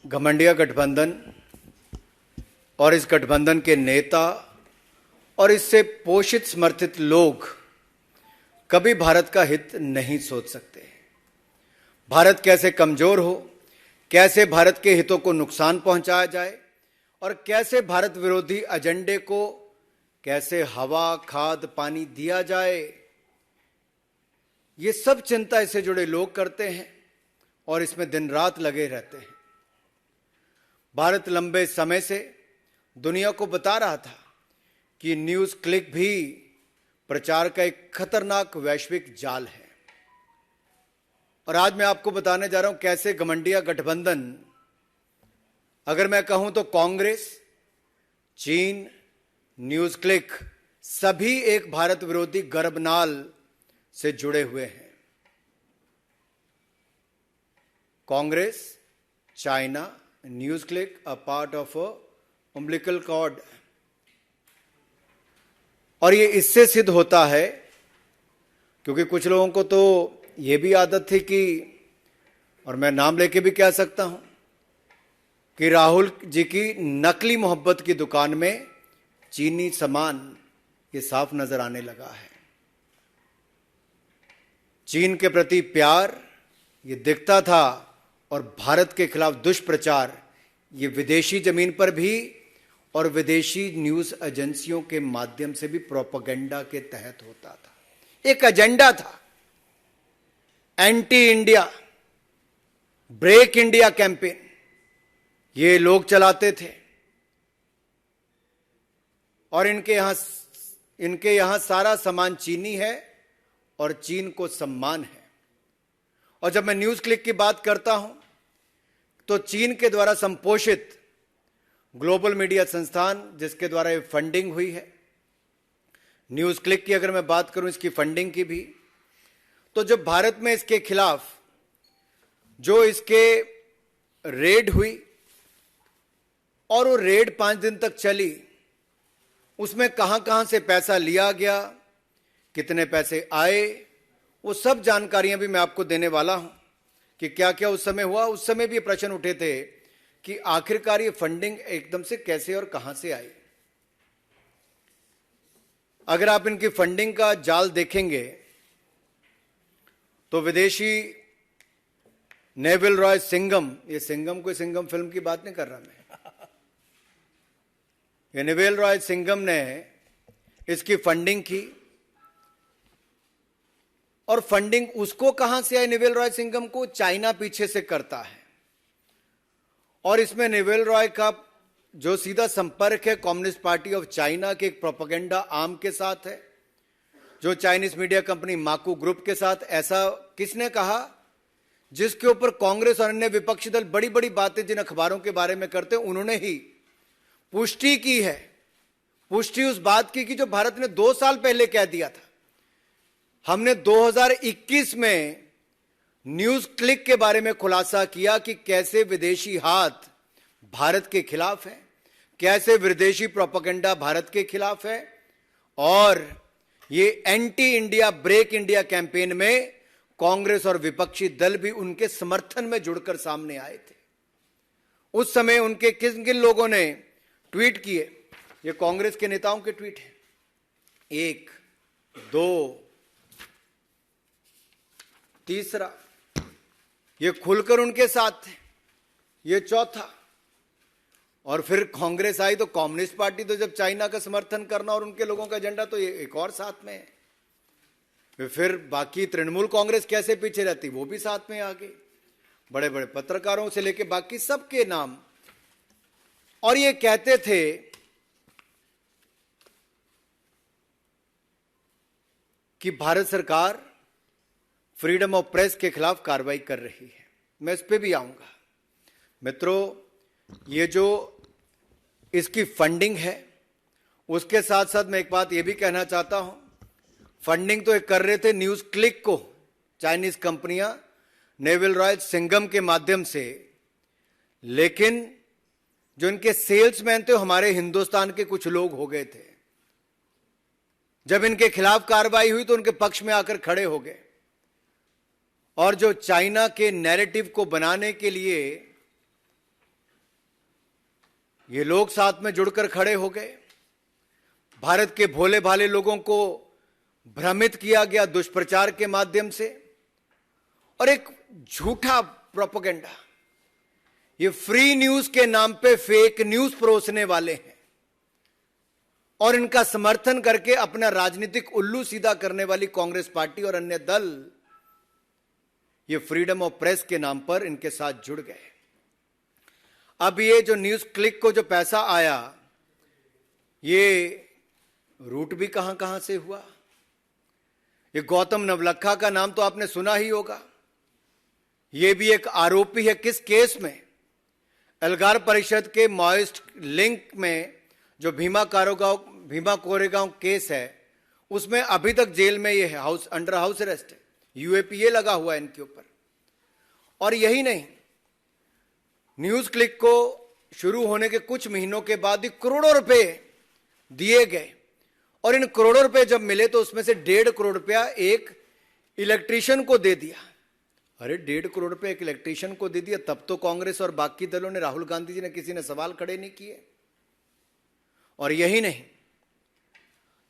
घमंडिया गठबंधन और इस गठबंधन के नेता और इससे पोषित समर्थित लोग कभी भारत का हित नहीं सोच सकते। भारत कैसे कमजोर हो, कैसे भारत के हितों को नुकसान पहुंचाया जाए और कैसे भारत विरोधी एजेंडे को कैसे हवा, खाद, पानी दिया जाए, ये सब चिंता इससे जुड़े लोग करते हैं और इसमें दिन रात लगे रहते हैं। भारत लंबे समय से दुनिया को बता रहा था कि न्यूज़ क्लिक भी प्रचार का एक खतरनाक वैश्विक जाल है। और आज मैं आपको बताने जा रहा हूं कैसे घमंडिया गठबंधन, अगर मैं कहूं तो कांग्रेस, चीन, न्यूज़ क्लिक सभी एक भारत विरोधी गर्भनाल से जुड़े हुए हैं। Congress, China, NewsClick a part of umbilical cord. और ये इससे सिद्ध होता है क्योंकि कुछ लोगों को तो ये भी आदत थी कि, और मैं नाम लेके भी कह सकता हूं, कि राहुल जी की नकली मोहब्बत की दुकान में चीनी सामान ये साफ नजर आने लगा है। चीन के प्रति प्यार ये दिखता था और भारत के खिलाफ दुष्प्रचार ये विदेशी जमीन पर भी और विदेशी न्यूज एजेंसियों के माध्यम से भी प्रोपेगेंडा के तहत होता था। एक एजेंडा था, anti India, break India campaign ये लोग चलाते थे। और इनके यहां सारा सामान चीनी है और चीन को सम्मान है। और जब मैं न्यूज़ क्लिक की बात करता हूं तो चीन के द्वारा संपोषित ग्लोबल मीडिया संस्थान जिसके द्वारा ये फंडिंग हुई है, न्यूज़ क्लिक की अगर मैं बात करूं इसकी फंडिंग की भी, तो जब भारत में इसके खिलाफ जो इसके रेड हुई और वो रेड 5 दिन तक चली, उसमें कहां कहां से पैसा लिया गया, कितने पैसे आए, वो सब जानकारियां भी मैं आपको देने वाला हूं कि क्या क्या उस समय हुआ। उस समय भी प्रश्न उठे थे कि आखिरकार ये फंडिंग एकदम से कैसे और कहां से आई। अगर आप इनकी फंडिंग का जाल देखेंगे तो विदेशी नेविल रॉय सिंघम, ये सिंघम कोई सिंघम फिल्म की बात नहीं कर रहा मैं, ये नेविल रॉय सिंघम ने इसकी फंडिंग की। और फंडिंग उसको कहां से आई नेविल रॉय सिंघम को? चाइना पीछे से करता है। और इसमें नेविल रॉय का जो सीधा संपर्क है कम्युनिस्ट पार्टी ऑफ चाइना के एक प्रोपेगेंडा आर्म के साथ है, जो चाइनीज मीडिया कंपनी माकू ग्रुप के साथ। ऐसा किसने कहा? जिसके ऊपर कांग्रेस और अन्य विपक्षी दल बड़ी बड़ी बातें जिन अखबारों के बारे में करते हैं, उन्होंने ही पुष्टि की है। पुष्टि उस बात की कि जो भारत ने 2 साल पहले कह दिया था। हमने 2021 में न्यूज़ क्लिक के बारे में खुलासा किया कि कैसे विदेशी हाथ भारत के खिलाफ है, कैसे विदेशी प्रोपेगेंडा भारत के खिलाफ है। और ये anti India, break India campaign में कांग्रेस और विपक्षी दल भी उनके समर्थन में जुड़कर सामने आए थे। उस समय उनके किन किन लोगों ने ट्वीट किए? ये कांग्रेस के नेताओं के ट्वीट हैं। 1, 2, तीसरा, ये खुलकर उनके साथ थे। ये चौथा। और फिर कांग्रेस आई तो कम्युनिस्ट पार्टी तो जब चाइना का समर्थन करना और उनके लोगों का एजेंडा, तो ये एक और साथ में है। फिर बाकी तृणमूल कांग्रेस कैसे पीछे रहती, वो भी साथ में आ गई, बड़े बड़े पत्रकारों से लेके बाकी सबके नाम। और ये कहते थे कि भारत सरकार फ्रीडम ऑफ प्रेस के खिलाफ कार्रवाई कर रही है। मैं इस पे भी आऊंगा। मित्रों, ये जो इसकी फंडिंग है, उसके साथ साथ मैं एक बात ये भी कहना चाहता हूं, फंडिंग तो ये कर रहे थे न्यूज़ क्लिक को चाइनीज कंपनियां नेविल रॉय सिंघम के माध्यम से, लेकिन जो इनके सेल्समैन थे हमारे हिंदुस्तान के कुछ लोग हो गए थे। जब इनके खिलाफ कार्रवाई हुई तो उनके पक्ष में आकर खड़े हो गए और जो चाइना के नैरेटिव को बनाने के लिए ये लोग साथ में जुड़कर खड़े हो गए। भारत के भोले भाले लोगों को भ्रमित किया गया दुष्प्रचार के माध्यम से, और एक झूठा प्रोपेगेंडा, ये फ्री न्यूज के नाम पे फेक न्यूज परोसने वाले हैं और इनका समर्थन करके अपना राजनीतिक उल्लू सीधा करने वाली कांग्रेस पार्टी और अन्य दल ये फ्रीडम ऑफ प्रेस के नाम पर इनके साथ जुड़ गए। अब ये जो न्यूज क्लिक को जो पैसा आया, ये रूट भी कहां कहां से हुआ। ये गौतम नवलखा का नाम तो आपने सुना ही होगा। ये भी एक आरोपी है। किस केस में? एल्गार परिषद के माओइस्ट लिंक में जो भीमा कोरेगांव केस है, उसमें अभी तक जेल में ये है, अंडर हाउस अरेस्ट है, यूएपीए लगा हुआ है इनके ऊपर। और यही नहीं, न्यूज क्लिक को शुरू होने के कुछ महीनों के बाद ही करोड़ों रुपए दिए गए, और इन करोड़ों रुपए जब मिले तो उसमें से 1.5 करोड़ रुपया एक इलेक्ट्रीशियन को दे दिया। अरे 1.5 करोड़ रुपए एक इलेक्ट्रीशियन को दे दिया, तब तो कांग्रेस और बाकी दलों ने, राहुल गांधी जी ने, किसी ने सवाल खड़े नहीं किए। और यही नहीं,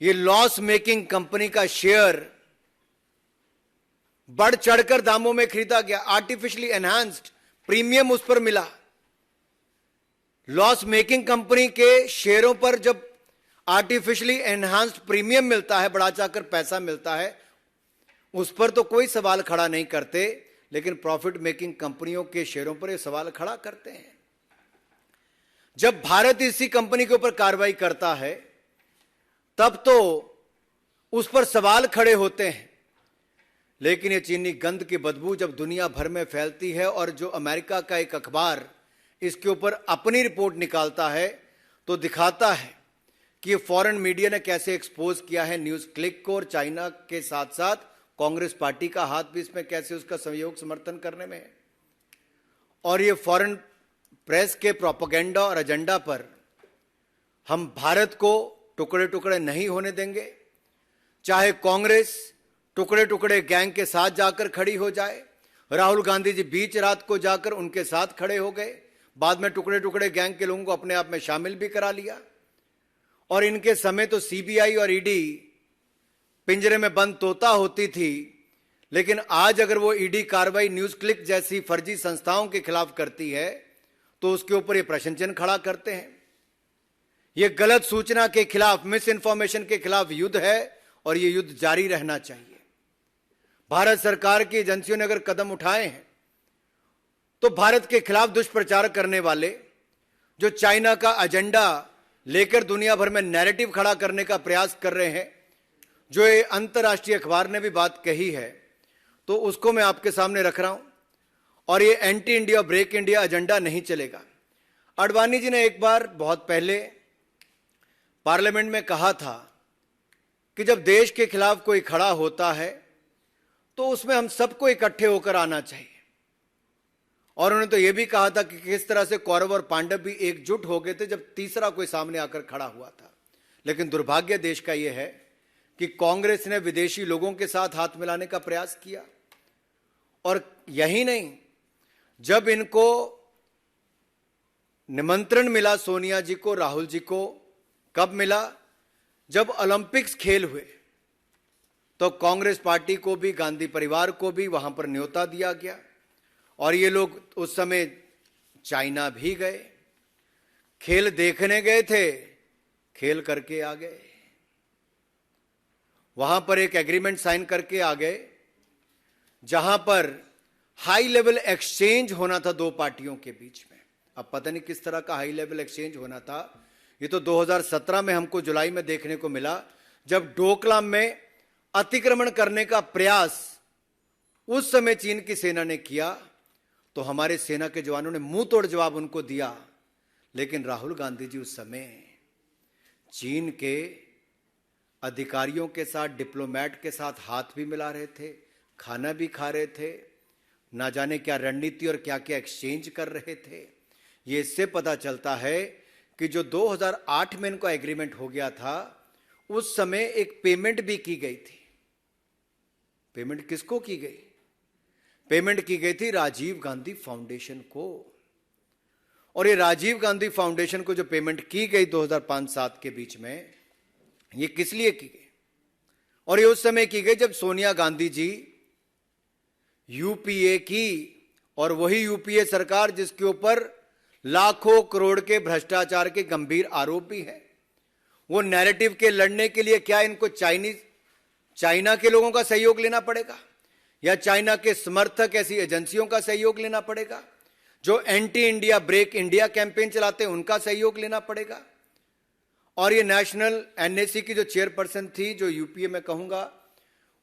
ये लॉस मेकिंग कंपनी का शेयर बढ़ चढ़कर दामों में खरीदा गया। आर्टिफिशियली एनहांस्ड प्रीमियम उस पर मिला। लॉस मेकिंग कंपनी के शेयरों पर जब आर्टिफिशियली एनहांस्ड प्रीमियम मिलता है, बढ़ा चाकर पैसा मिलता है, उस पर तो कोई सवाल खड़ा नहीं करते, लेकिन प्रॉफिट मेकिंग कंपनियों के शेयरों पर यह सवाल खड़ा करते हैं। जब भारत इसी कंपनी के ऊपर कार्रवाई करता है, तब तो उस पर सवाल खड़े होते हैं। लेकिन ये चीनी गंध की बदबू जब दुनिया भर में फैलती है और जो अमेरिका का एक अखबार इसके ऊपर अपनी रिपोर्ट निकालता है, तो दिखाता है कि फॉरेन मीडिया ने कैसे एक्सपोज किया है न्यूज क्लिक को, और चाइना के साथ साथ कांग्रेस पार्टी का हाथ भी इसमें कैसे उसका सहयोग समर्थन करने में है। और ये फॉरेन प्रेस के प्रोपेगेंडा और एजेंडा पर हम भारत को टुकड़े टुकड़े नहीं होने देंगे। चाहे कांग्रेस टुकड़े टुकड़े गैंग के साथ जाकर खड़ी हो जाए। राहुल गांधी जी बीच रात को जाकर उनके साथ खड़े हो गए, बाद में टुकड़े टुकड़े गैंग के लोगों को अपने आप में शामिल भी करा लिया। और इनके समय तो सीबीआई और ईडी पिंजरे में बंद तोता होती थी, लेकिन आज अगर वो ईडी कार्रवाई न्यूज क्लिक जैसी फर्जी संस्थाओं के खिलाफ करती है, तो उसके ऊपर ये प्रश्न चिन्ह खड़ा करते हैं। ये गलत सूचना के खिलाफ, मिस इन्फॉर्मेशन के खिलाफ युद्ध है, और ये युद्ध जारी रहना चाहिए। भारत सरकार की एजेंसियों ने अगर कदम उठाए हैं, तो भारत के खिलाफ दुष्प्रचार करने वाले, जो चाइना का एजेंडा लेकर दुनिया भर में नैरेटिव खड़ा करने का प्रयास कर रहे हैं, जो ये अंतर्राष्ट्रीय अखबार ने भी बात कही है, तो उसको मैं आपके सामने रख रहा हूं। और ये anti India break India agenda नहीं चलेगा। आडवाणी जी ने एक बार बहुत पहले पार्लियामेंट में कहा था कि जब देश के खिलाफ कोई खड़ा होता है, तो उसमें हम सबको इकट्ठे होकर आना चाहिए। और उन्होंने तो यह भी कहा था कि किस तरह से कौरव और पांडव भी एकजुट हो गए थे जब तीसरा कोई सामने आकर खड़ा हुआ था। लेकिन दुर्भाग्य देश का यह है कि कांग्रेस ने विदेशी लोगों के साथ हाथ मिलाने का प्रयास किया। और यही नहीं, जब इनको निमंत्रण मिला सोनिया जी को, राहुल जी को, कब मिला? जब ओलंपिक्स खेल हुए, तो कांग्रेस पार्टी को भी, गांधी परिवार को भी वहां पर न्योता दिया गया। और ये लोग उस समय चाइना भी गए, खेल देखने गए थे, खेल करके आ गए। वहां पर एक एग्रीमेंट साइन करके आ गए, जहां पर हाई लेवल एक्सचेंज होना था दो पार्टियों के बीच में। अब पता नहीं किस तरह का हाई लेवल एक्सचेंज होना था। ये तो 2017 में हमको जुलाई में देखने को मिला, जब डोकलाम में अतिक्रमण करने का प्रयास उस समय चीन की सेना ने किया, तो हमारे सेना के जवानों ने मुंह तोड़ जवाब उनको दिया। लेकिन राहुल गांधी जी उस समय चीन के अधिकारियों के साथ, डिप्लोमेट के साथ हाथ भी मिला रहे थे, खाना भी खा रहे थे, ना जाने क्या रणनीति और क्या क्या एक्सचेंज कर रहे थे। ये इससे पता चलता है कि जो 2008 में इनको एग्रीमेंट हो गया था, उस समय एक पेमेंट भी की गई थी। पेमेंट किसको की गई? पेमेंट की गई थी राजीव गांधी फाउंडेशन को। और ये राजीव गांधी फाउंडेशन को जो पेमेंट की गई 2005-7 के बीच में, ये किस लिए की गई? और ये उस समय की गई जब सोनिया गांधी जी यूपीए की, और वही यूपीए सरकार जिसके ऊपर लाखों करोड़ के भ्रष्टाचार के गंभीर आरोप भी है। वो नैरेटिव के लड़ने के लिए क्या इनको चाइना के लोगों का सहयोग लेना पड़ेगा, या चाइना के समर्थक ऐसी एजेंसियों का सहयोग लेना पड़ेगा जो anti India break India campaign चलाते हैं, उनका सहयोग लेना पड़ेगा? और ये नेशनल एनएसी की जो चेयरपर्सन थी, जो यूपीए में कहूंगा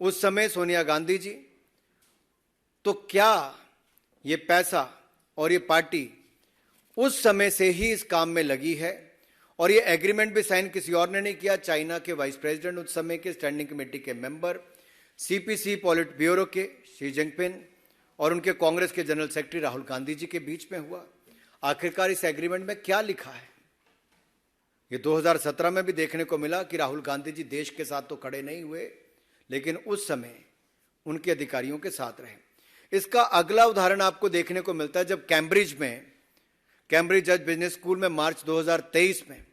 उस समय सोनिया गांधी जी, तो क्या ये पैसा और ये पार्टी उस समय से ही इस काम में लगी है? और ये एग्रीमेंट भी साइन किसी और ने नहीं किया, चाइना के वाइस प्रेसिडेंट, उस समय के स्टैंडिंग कमेटी के मेंबर, सीपीसी पॉलिट ब्यूरो के शी जिनपिंग और उनके कांग्रेस के जनरल सेक्रेटरी राहुल गांधी जी के बीच में हुआ। आखिरकार इस एग्रीमेंट में क्या लिखा है? ये 2017 में भी देखने को मिला कि राहुल गांधी जी देश के साथ तो खड़े नहीं हुए, लेकिन उस समय उनके अधिकारियों के साथ रहे। इसका अगला उदाहरण आपको देखने को मिलता है जब कैम्ब्रिज जज बिजनेस स्कूल में मार्च 2023 में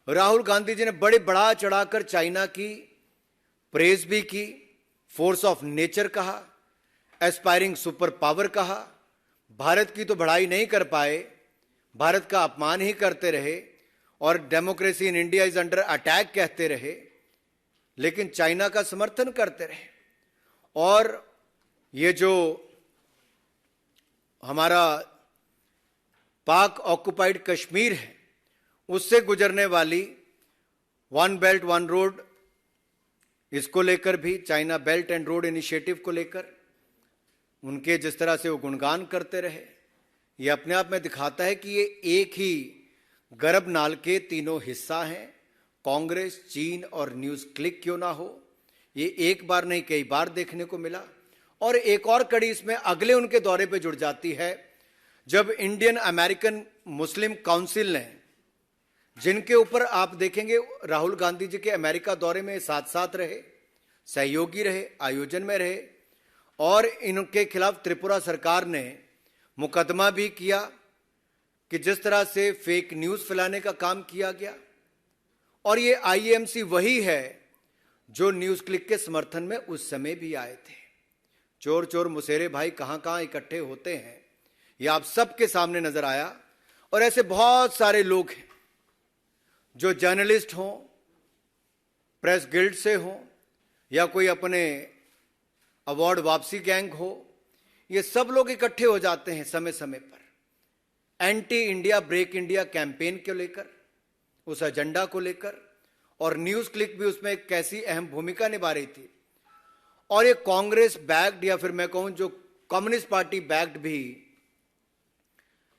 राहुल गांधी जी ने बड़े बढ़ा चढ़ाकर चाइना की प्रेज भी की, फोर्स ऑफ नेचर कहा, एस्पायरिंग सुपर पावर कहा। भारत की तो बढ़ाई नहीं कर पाए, भारत का अपमान ही करते रहे और democracy in India is under attack कहते रहे, लेकिन चाइना का समर्थन करते रहे। और ये जो हमारा पाक ऑक्युपाइड कश्मीर है, उससे गुजरने वाली वन बेल्ट वन रोड, इसको लेकर भी China belt and road initiative को लेकर उनके जिस तरह से वो गुणगान करते रहे, ये अपने आप में दिखाता है कि ये एक ही गर्भ नाल के तीनों हिस्सा हैं। कांग्रेस, चीन और न्यूज क्लिक क्यों ना हो, ये एक बार नहीं कई बार देखने को मिला। और एक और कड़ी इसमें अगले उनके दौरे पे जुड़ जाती है जब इंडियन अमेरिकन मुस्लिम काउंसिल ने, जिनके ऊपर आप देखेंगे राहुल गांधी जी के अमेरिका दौरे में साथ साथ रहे, सहयोगी रहे, आयोजन में रहे, और इनके खिलाफ त्रिपुरा सरकार ने मुकदमा भी किया कि जिस तरह से फेक न्यूज फैलाने का काम किया गया। और ये आईएमसी वही है जो न्यूज क्लिक के समर्थन में उस समय भी आए थे। चोर चोर मुसेरे भाई कहां कहां इकट्ठे होते हैं, ये आप सबके सामने नजर आया। और ऐसे बहुत सारे लोग हैं जो जर्नलिस्ट हों, प्रेस गिल्ड से हों, या कोई अपने अवार्ड वापसी गैंग हो, ये सब लोग इकट्ठे हो जाते हैं समय समय पर anti India break India campaign को लेकर, उस एजेंडा को लेकर। और न्यूज क्लिक भी उसमें एक कैसी अहम भूमिका निभा रही थी। और ये कांग्रेस बैक्ड, या फिर मैं कहूं जो कम्युनिस्ट पार्टी बैक्ड भी,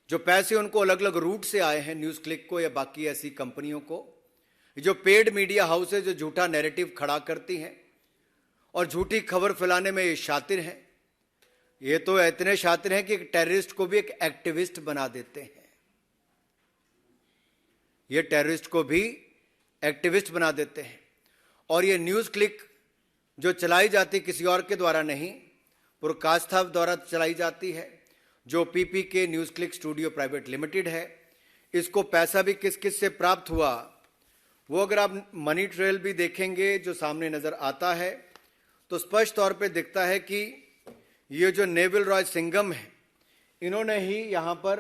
जो पैसे उनको अलग अलग रूट से आए हैं न्यूज क्लिक को या बाकी ऐसी कंपनियों को, जो पेड मीडिया हाउस है जो झूठा नैरेटिव खड़ा करती हैं और झूठी खबर फैलाने में ये शातिर हैं। ये तो इतने शातिर हैं कि एक टेररिस्ट को भी एक एक्टिविस्ट बना देते हैं। ये टेररिस्ट को भी एक्टिविस्ट बना देते हैं। और ये न्यूज क्लिक जो चलाई जाती किसी और के द्वारा नहीं, पुरकास्था द्वारा चलाई जाती है, जो PPK news click studio private limited है। इसको पैसा भी किस किस से प्राप्त हुआ, वो अगर आप मनी ट्रेल भी देखेंगे जो सामने नजर आता है, तो स्पष्ट तौर पे दिखता है कि ये जो नेविल रॉय सिंघम है, इन्होंने ही यहां पर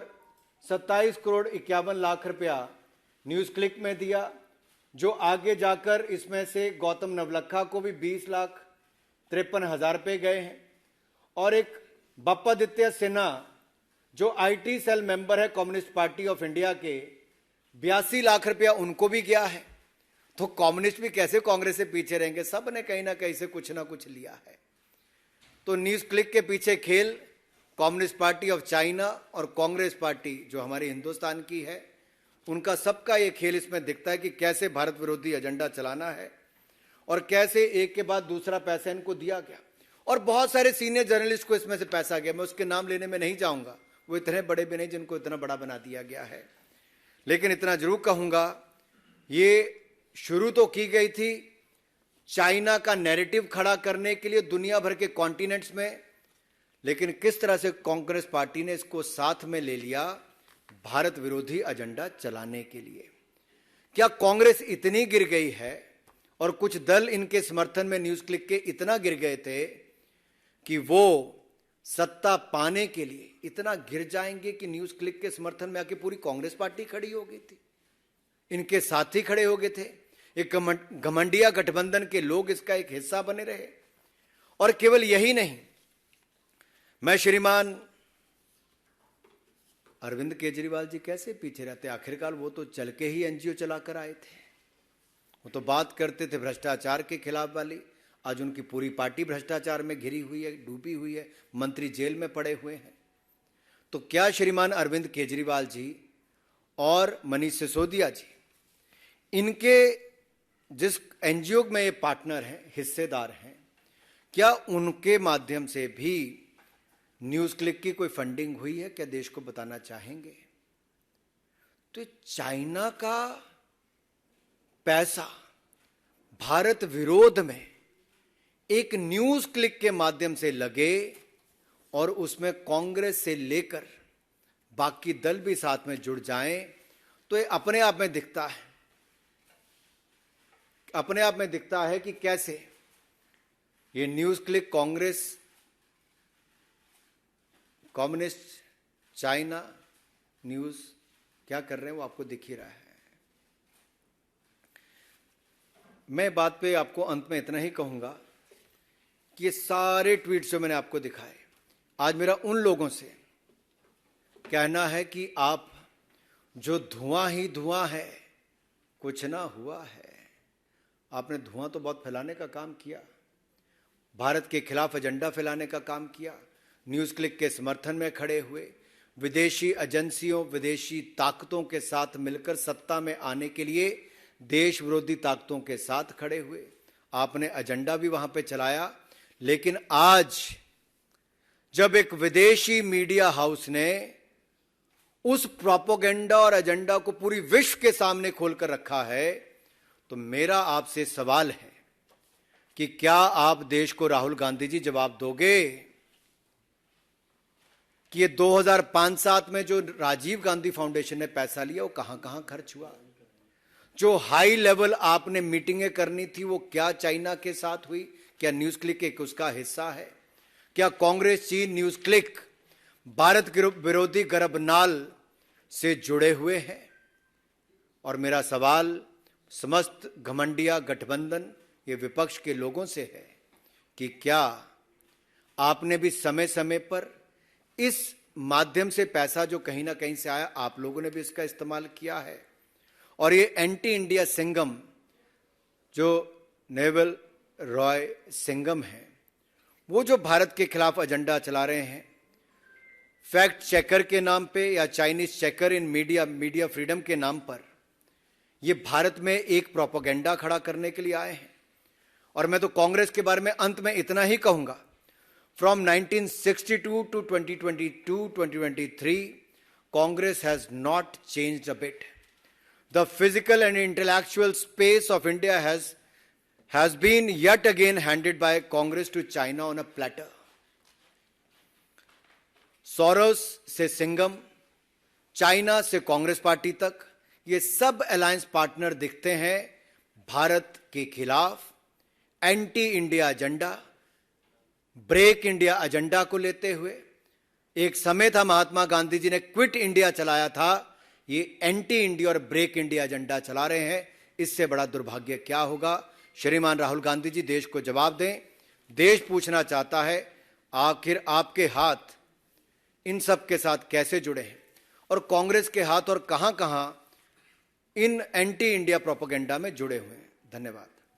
27 करोड़ 51 लाख रुपया न्यूज क्लिक में दिया, जो आगे जाकर इसमें से गौतम नवलखा को भी 20,53,000 रुपये गए हैं। और एक बप्पादित्य सिन्हा जो आईटी सेल मेंबर है कम्युनिस्ट पार्टी ऑफ इंडिया के, 82 लाख रुपया उनको भी गया है। तो कम्युनिस्ट भी कैसे कांग्रेस से पीछे रहेंगे, सब ने कहीं ना कहीं से कुछ ना कुछ लिया है। तो न्यूज क्लिक के पीछे खेल कम्युनिस्ट पार्टी ऑफ चाइना और कांग्रेस पार्टी जो हमारे हिंदुस्तान की है, उनका सबका ये खेल इसमें दिखता है कि कैसे भारत विरोधी एजेंडा चलाना है और कैसे एक के बाद दूसरा पैसा इनको दिया गया। और बहुत सारे सीनियर जर्नलिस्ट को इसमें से पैसा गया, मैं उसके नाम लेने में नहीं जाऊंगा, वो इतने बड़े भी नहीं जिनको इतना बड़ा बना दिया गया है। लेकिन इतना जरूर कहूंगा, ये शुरू तो की गई थी चाइना का नैरेटिव खड़ा करने के लिए दुनिया भर के कॉन्टिनेंट्स में, लेकिन किस तरह से कांग्रेस पार्टी ने इसको साथ में ले लिया, भारत विरोधी एजेंडा चलाने के लिए। क्या कांग्रेस इतनी गिर गई है और कुछ दल इनके समर्थन में न्यूज क्लिक के इतना गिर गए थे कि वो सत्ता पाने के लिए इतना गिर जाएंगे कि न्यूज क्लिक के समर्थन में आके पूरी कांग्रेस पार्टी खड़ी हो गई थी, इनके साथी खड़े हो गए थे, एक घमंडिया गठबंधन के लोग इसका एक हिस्सा बने रहे। और केवल यही नहीं, मैं श्रीमान अरविंद केजरीवाल जी कैसे पीछे रहते, आखिरकार वो तो चल के ही एनजीओ चलाकर आए थे, वो तो बात करते थे भ्रष्टाचार के खिलाफ वाली, आज उनकी पूरी पार्टी भ्रष्टाचार में घिरी हुई है, डूबी हुई है, मंत्री जेल में पड़े हुए हैं। तो क्या श्रीमान अरविंद केजरीवाल जी और मनीष सिसोदिया जी, इनके जिस एनजीओ में ये पार्टनर हैं, हिस्सेदार हैं, क्या उनके माध्यम से भी न्यूज क्लिक की कोई फंडिंग हुई है? क्या देश को बताना चाहेंगे? तो चाइना का पैसा भारत विरोध में एक न्यूज क्लिक के माध्यम से लगे और उसमें कांग्रेस से लेकर बाकी दल भी साथ में जुड़ जाएं, तो ये अपने आप में दिखता है, अपने आप में दिखता है कि कैसे ये news click Congress, communist, China news क्या कर रहे हैं वो आपको दिख ही रहा है। मैं बात पे आपको अंत में इतना ही कहूंगा कि ये सारे ट्वीट्स जो मैंने आपको दिखाए, आज मेरा उन लोगों से कहना है कि आप जो धुआं ही धुआं है, कुछ ना हुआ है। आपने धुआं तो बहुत फैलाने का काम किया, भारत के खिलाफ एजेंडा फैलाने का काम किया, न्यूज क्लिक के समर्थन में खड़े हुए, विदेशी एजेंसियों, विदेशी ताकतों के साथ मिलकर सत्ता में आने के लिए देश विरोधी ताकतों के साथ खड़े हुए, आपने एजेंडा भी वहां पे चलाया। लेकिन आज जब एक विदेशी मीडिया हाउस ने उस प्रोपेगेंडा और एजेंडा को पूरी विश्व के सामने खोलकर रखा है, तो मेरा आपसे सवाल है कि क्या आप देश को, राहुल गांधी जी, जवाब दोगे कि ये 2005-7 में जो राजीव गांधी फाउंडेशन ने पैसा लिया वो कहां कहां खर्च हुआ? जो हाई लेवल आपने मीटिंगें करनी थी वो क्या चाइना के साथ हुई? क्या न्यूज क्लिक एक उसका हिस्सा है? क्या कांग्रेस, चीन, न्यूज क्लिक भारत विरोधी गर्भनाल से जुड़े हुए हैं? और मेरा सवाल समस्त घमंडिया गठबंधन, ये विपक्ष के लोगों से है कि क्या आपने भी समय समय पर इस माध्यम से पैसा जो कहीं ना कहीं से आया, आप लोगों ने भी इसका इस्तेमाल किया है? और ये एंटी इंडिया सिंघम जो नेवल रॉय सिंघम है, वो जो भारत के खिलाफ एजेंडा चला रहे हैं, फैक्ट चेकर के नाम पे या चाइनीज चेकर इन मीडिया फ्रीडम के नाम पर, ये भारत में एक प्रोपेगेंडा खड़ा करने के लिए आए हैं। और मैं तो कांग्रेस के बारे में अंत में इतना ही कहूंगा, from 1962 to 2022-2023, Congress has not changed a bit. The physical and intellectual space of India has been yet again handed by Congress to China on a platter. Soros से सिंघम, चाइना से कांग्रेस पार्टी तक, ये सब अलायंस पार्टनर दिखते हैं भारत के खिलाफ anti India agenda, break India agenda को लेते हुए। एक समय था महात्मा गांधी जी ने क्विट इंडिया चलाया था, ये एंटी इंडिया और ब्रेक इंडिया एजेंडा चला रहे हैं। इससे बड़ा दुर्भाग्य क्या होगा? श्रीमान राहुल गांधी जी, देश को जवाब दें। देश पूछना चाहता है आखिर आपके हाथ इन सब के साथ कैसे जुड़े हैं और कांग्रेस के हाथ और कहां कहां इन एंटी इंडिया प्रोपेगेंडा में जुड़े हुए हैं। धन्यवाद।